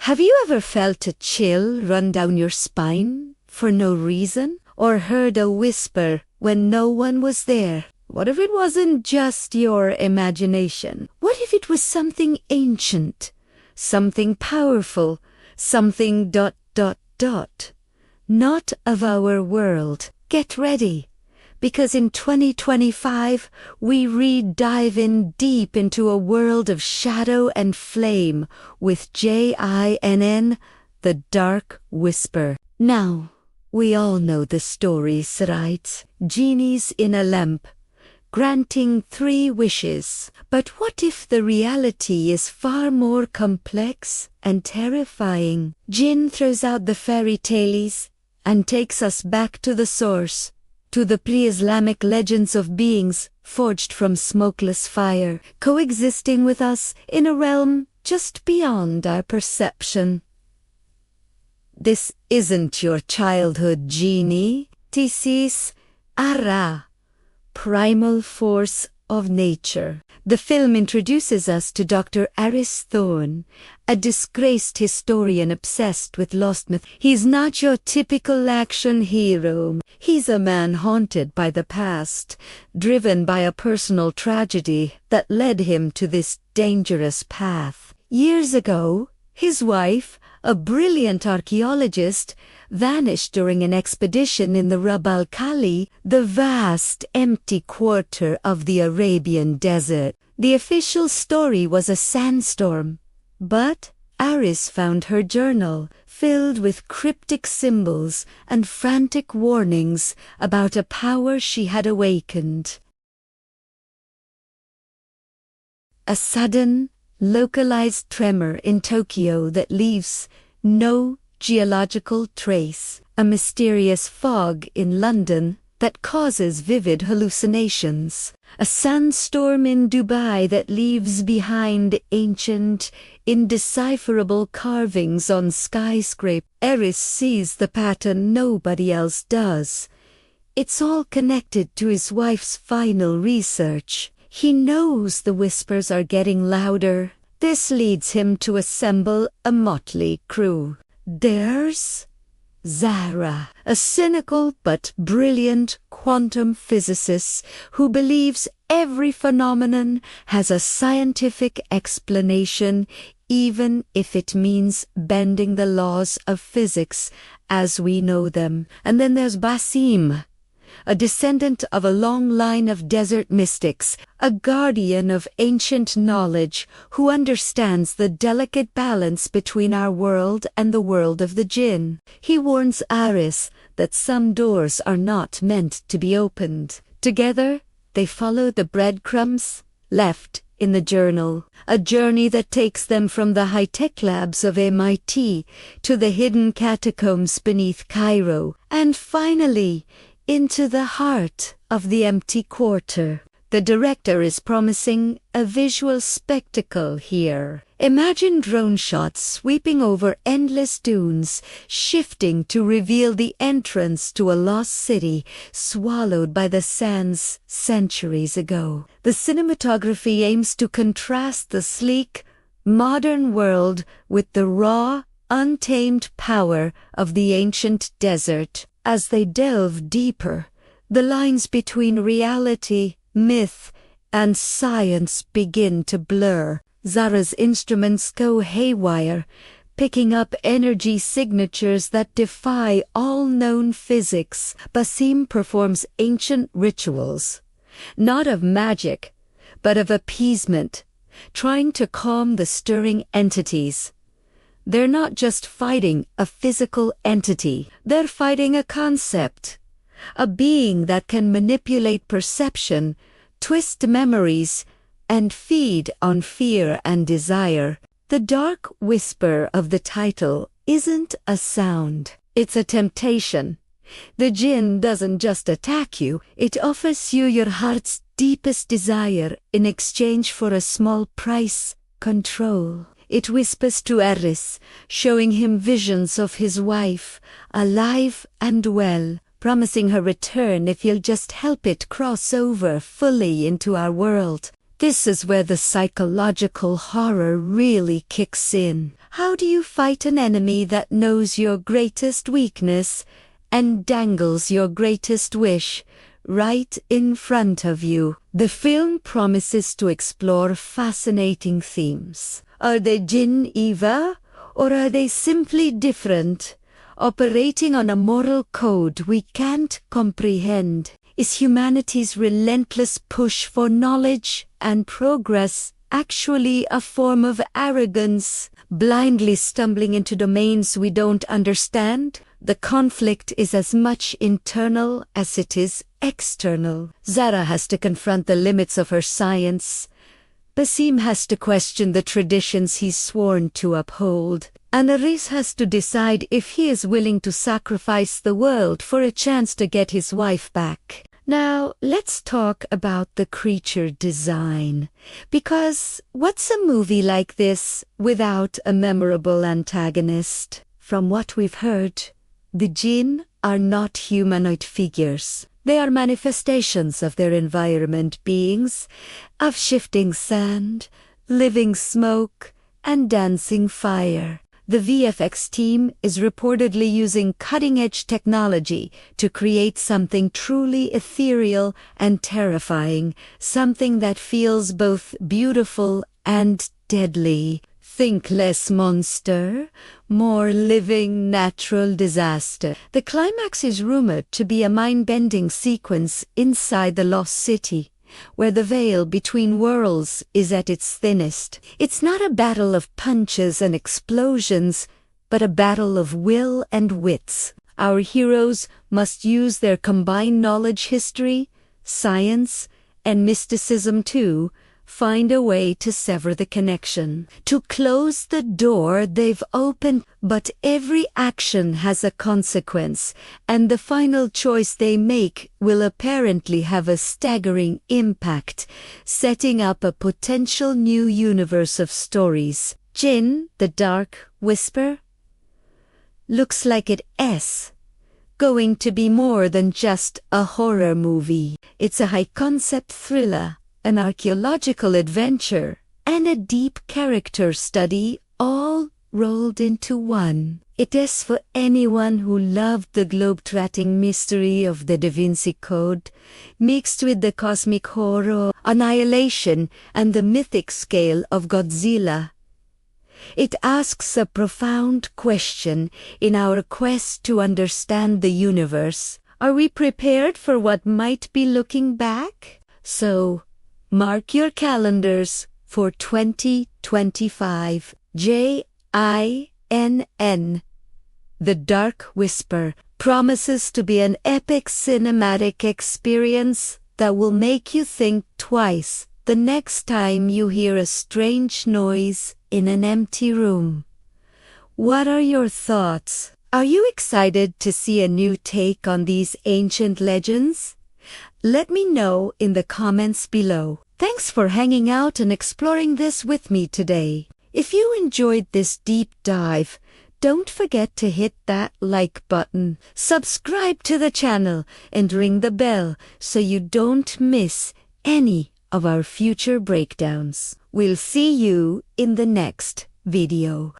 Have you ever felt a chill run down your spine for no reason? Or heard a whisper when no one was there? What if it wasn't just your imagination? What if it was something ancient, something powerful, something ... not of our world? Get ready, because in 2025 we dive in deep into a world of shadow and flame with Jinn, the Dark Whisper. Now, we all know the stories, right? Genies in a lamp, granting 3 wishes. But what if the reality is far more complex and terrifying? Jinn throws out the fairy tales and takes us back to the source, to the pre-Islamic legends of beings forged from smokeless fire, coexisting with us in a realm just beyond our perception. This isn't your childhood genie. This is Ara, primal force of nature. The film introduces us to Dr. Aris Thorne, a disgraced historian obsessed with lost myth. He's not your typical action hero. He's a man haunted by the past, driven by a personal tragedy that led him to this dangerous path. Years ago, his wife, a brilliant archaeologist, vanished during an expedition in the Rub al-Khali, the vast empty quarter of the Arabian desert. The official story was a sandstorm, but Aris found her journal filled with cryptic symbols and frantic warnings about a power she had awakened. A sudden, localized tremor in Tokyo that leaves no geological trace. A mysterious fog in London that causes vivid hallucinations. A sandstorm in Dubai that leaves behind ancient, indecipherable carvings on skyscrapers. Aris sees the pattern nobody else does. It's all connected to his wife's final research. He knows the whispers are getting louder. This leads him to assemble a motley crew. There's Zahra, a cynical but brilliant quantum physicist who believes every phenomenon has a scientific explanation, even if it means bending the laws of physics as we know them. And then there's Basim, a descendant of a long line of desert mystics, a guardian of ancient knowledge who understands the delicate balance between our world and the world of the Jinn. He warns Aris that some doors are not meant to be opened. Together, they follow the breadcrumbs left in the journal, a journey that takes them from the high-tech labs of MIT to the hidden catacombs beneath Cairo, and finally, into the heart of the empty quarter. The director is promising a visual spectacle here. Imagine drone shots sweeping over endless dunes, shifting to reveal the entrance to a lost city swallowed by the sands centuries ago. The cinematography aims to contrast the sleek, modern world with the raw, untamed power of the ancient desert. As they delve deeper, the lines between reality, myth, and science begin to blur. Zahra's instruments go haywire, picking up energy signatures that defy all known physics. Basim performs ancient rituals, not of magic, but of appeasement, trying to calm the stirring entities. They're not just fighting a physical entity, they're fighting a concept, a being that can manipulate perception, twist memories, and feed on fear and desire. The dark whisper of the title isn't a sound, it's a temptation. The Jinn doesn't just attack you, it offers you your heart's deepest desire in exchange for a small price: control. It whispers to Aris, showing him visions of his wife, alive and well, promising her return if he'll just help it cross over fully into our world. This is where the psychological horror really kicks in. How do you fight an enemy that knows your greatest weakness and dangles your greatest wish right in front of you? The film promises to explore fascinating themes. Are they Jinn evil, or are they simply different, operating on a moral code we can't comprehend? Is humanity's relentless push for knowledge and progress actually a form of arrogance, blindly stumbling into domains we don't understand? The conflict is as much internal as it is external. Zara has to confront the limits of her science. Basim has to question the traditions he's sworn to uphold. And Aris has to decide if he is willing to sacrifice the world for a chance to get his wife back. Now, let's talk about the creature design. Because what's a movie like this without a memorable antagonist? From what we've heard, the Jinn are not humanoid figures. They are manifestations of their environment, beings of shifting sand, living smoke, and dancing fire. The VFX team is reportedly using cutting-edge technology to create something truly ethereal and terrifying, something that feels both beautiful and deadly. Think less monster, more living natural disaster. The climax is rumored to be a mind-bending sequence inside the lost city, where the veil between worlds is at its thinnest. It's not a battle of punches and explosions, but a battle of will and wits. Our heroes must use their combined knowledge, history, science, and mysticism to find a way to sever the connection, to close the door they've opened. But every action has a consequence, and the final choice they make will apparently have a staggering impact, setting up a potential new universe of stories. Jinn, the Dark Whisper, looks like it's going to be more than just a horror movie. It's a high-concept thriller, an archaeological adventure, and a deep character study all rolled into one. It is for anyone who loved the globe-trotting mystery of the Da Vinci Code, mixed with the cosmic horror, annihilation, and the mythic scale of Godzilla. It asks a profound question in our quest to understand the universe. Are we prepared for what might be looking back? So, mark your calendars for 2025. Jinn, The Dark Whisper, promises to be an epic cinematic experience that will make you think twice the next time you hear a strange noise in an empty room. What are your thoughts? Are you excited to see a new take on these ancient legends? Let me know in the comments below. Thanks for hanging out and exploring this with me today. If you enjoyed this deep dive, don't forget to hit that like button, subscribe to the channel, and ring the bell so you don't miss any of our future breakdowns. We'll see you in the next video.